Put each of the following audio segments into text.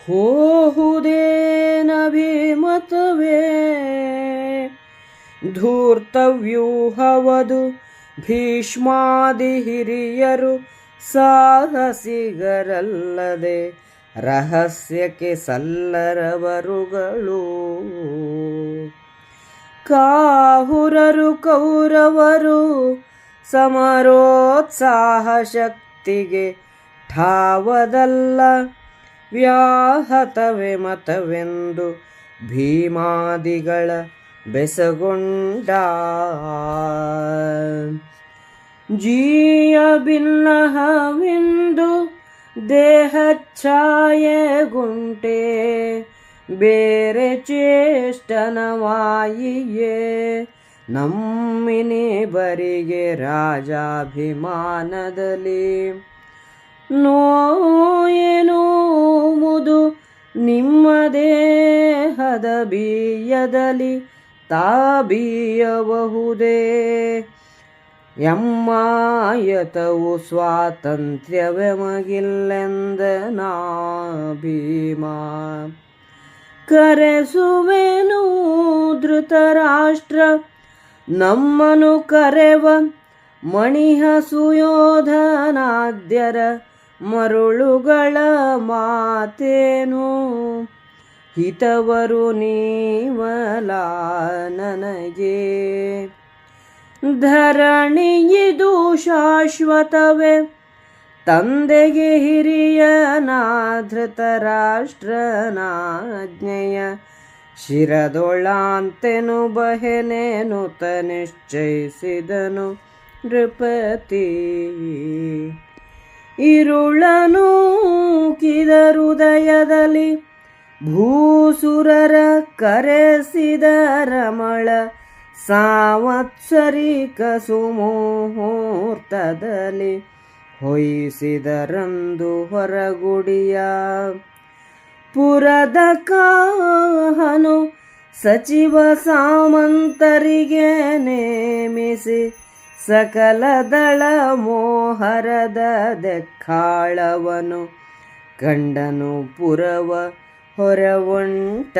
ಹೋಹುದೇನಭಿಮತವೇ ಧೂರ್ತವ್ಯೂಹವದು ಭೀಷ್ಮಾದಿ ಹಿರಿಯರು ಸಾಹಸಿಗರಲ್ಲದೆ ರಹಸ್ಯಕ್ಕೆ ಸಲ್ಲರವರುಗಳು. ಕಾಹುರರು ಕೌರವರು ಸಮರೋತ್ಸಾಹ ಶಕ್ತಿಗೆ ಠಾವದಲ್ಲ, ವ್ಯಾಹತವೆ ಮತವೆಂದು ಭೀಮಾದಿಗಳ ಬೆಸಗೊಂಡ. ಜೀಯ ಭಿನ್ನಹವೆಂದು ದೇಹಚ್ಛಾಯೆಗುಂಟೆ, ಬೇರೆ ಚೇಷ್ಟನವಾಯಿಯೇ ನಮ್ಮಿನಿಬರಿಗೆ ರಾಜಾಭಿಮಾನದಲ್ಲಿ. ನೋಯೆನುವುದು ನಿಮ್ಮ ದೇಹದ ಬೀಯದಲ್ಲಿ ತಾಬೀಯಬಹುದೇ, ಎಮ್ಮಾಯತವು ಸ್ವಾತಂತ್ರ್ಯವೆಮಗಿಲ್ಲೆಂದ ನಾ ಭೀಮಾ. ಕರೆಸುವೆನು ಧೃತರಾಷ್ಟ್ರ ನಮ್ಮನು ಕರೆವ ಮಣಿಹ ಸುಯೋಧನಾದ್ಯರ ಮರುಳುಗಳ ಮಾತೇನು, ಹಿತವರು ನೀವಲ ನನಗೆ. ಧರಣಿಯಿದು ಶಾಶ್ವತವೇ ತಂದೆಗೆ ಹಿರಿಯನ ಧೃತರಾಷ್ಟ್ರನಾಜ್ಞೆಯ, ಶಿರದೊಳಾಂತೆನು ಬಹೆನೇನುತ ನಿಶ್ಚಯಿಸಿದನು ನೃಪತಿ. ಇರುಳನು ಕಿದ ಹೃದಯದಲ್ಲಿ ಭೂಸುರರ ಕರೆಸಿದ ರಮಳ, ಸಾವತ್ಸರಿಕ ಸುಮುಹೂರ್ತದಲ್ಲಿ ಹೊಯ್ಸಿದರಂದು ಹೊರಗುಡಿಯ. ಪುರದ ಕಾಹನು ಸಚಿವ ಸಾಮಂತರಿಗೆ ನೇಮಿಸಿ, ಸಕಲ ದಳ ಮೋಹರದ ದೆಕ್ಕಾಳವನು ಕಂಡನು ಪುರವ ಹೊರವಂಟ.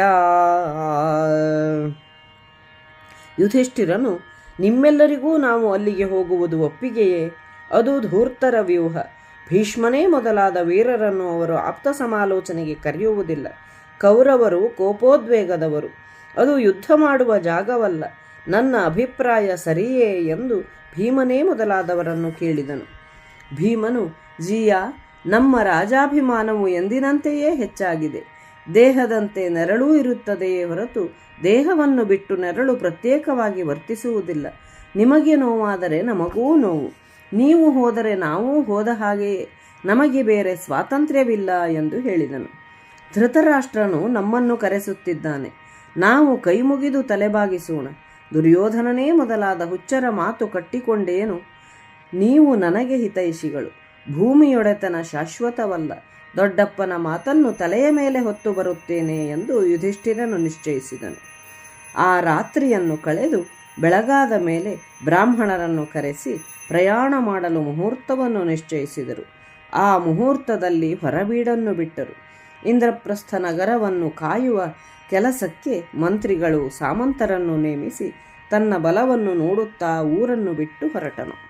ಯುಧಿಷ್ಠಿರನು, ನಿಮ್ಮೆಲ್ಲರಿಗೂ ನಾವು ಅಲ್ಲಿಗೆ ಹೋಗುವುದು ಒಪ್ಪಿಗೆಯೇ? ಅದು ಧೂರ್ತರ ವ್ಯೂಹ. ಭೀಷ್ಮನೇ ಮೊದಲಾದ ವೀರರನ್ನು ಅವರು ಆಪ್ತ ಸಮಾಲೋಚನೆಗೆ ಕರೆಯುವುದಿಲ್ಲ. ಕೌರವರು ಕೋಪೋದ್ವೇಗದವರು, ಅದು ಯುದ್ಧ ಮಾಡುವ ಜಾಗವಲ್ಲ. ನನ್ನ ಅಭಿಪ್ರಾಯ ಸರಿಯೇ ಎಂದು ಭೀಮನೇ ಮೊದಲಾದವರನ್ನು ಕೇಳಿದನು. ಭೀಮನು, ಜಿಯ, ನಮ್ಮ ರಾಜಾಭಿಮಾನವು ಎಂದಿನಂತೆಯೇ ಹೆಚ್ಚಾಗಿದೆ. ದೇಹದಂತೆ ನೆರಳೂ ಇರುತ್ತದೆಯೇ ಹೊರತು ದೇಹವನ್ನು ಬಿಟ್ಟು ನೆರಳು ಪ್ರತ್ಯೇಕವಾಗಿ ವರ್ತಿಸುವುದಿಲ್ಲ. ನಿಮಗೆ ನೋವಾದರೆ ನಮಗೂ ನೋವು, ನೀವು ಹೋದರೆ ನಾವು ಹೋದ ಹಾಗೆಯೇ, ನಮಗೆ ಬೇರೆ ಸ್ವಾತಂತ್ರ್ಯವಿಲ್ಲ ಎಂದು ಹೇಳಿದನು. ಧೃತರಾಷ್ಟ್ರನು ನಮ್ಮನ್ನು ಕರೆಸುತ್ತಿದ್ದಾನೆ, ನಾವು ಕೈಮುಗಿದು ತಲೆಬಾಗಿಸೋಣ. ದುರ್ಯೋಧನನೇ ಮೊದಲಾದ ಹುಚ್ಚರ ಮಾತು ಕಟ್ಟಿಕೊಂಡೇನು? ನೀವು ನನಗೆ ಹಿತೈಷಿಗಳು, ಭೂಮಿಯೊಡೆತನ ಶಾಶ್ವತವಲ್ಲ. ದೊಡ್ಡಪ್ಪನ ಮಾತನ್ನು ತಲೆಯ ಮೇಲೆ ಹೊತ್ತು ಬರುತ್ತೇನೆ ಎಂದು ಯುಧಿಷ್ಠಿರನು ನಿಶ್ಚಯಿಸಿದನು. ಆ ರಾತ್ರಿಯನ್ನು ಕಳೆದು ಬೆಳಗಾದ ಮೇಲೆ ಬ್ರಾಹ್ಮಣರನ್ನು ಕರೆಸಿ ಪ್ರಯಾಣ ಮಾಡಲು ಮುಹೂರ್ತವನ್ನು ನಿಶ್ಚಯಿಸಿದರು. ಆ ಮುಹೂರ್ತದಲ್ಲಿ ಹೊರಬೀಡನ್ನು ಬಿಟ್ಟರು. ಇಂದ್ರಪ್ರಸ್ಥ ನಗರವನ್ನು ಕಾಯುವ ಕೆಲಸಕ್ಕೆ ಮಂತ್ರಿಗಳು ಸಾಮಂತರನ್ನು ನೇಮಿಸಿ ತನ್ನ ಬಲವನ್ನು ನೋಡುತ್ತಾ ಊರನ್ನು ಬಿಟ್ಟು ಹೊರಟನು.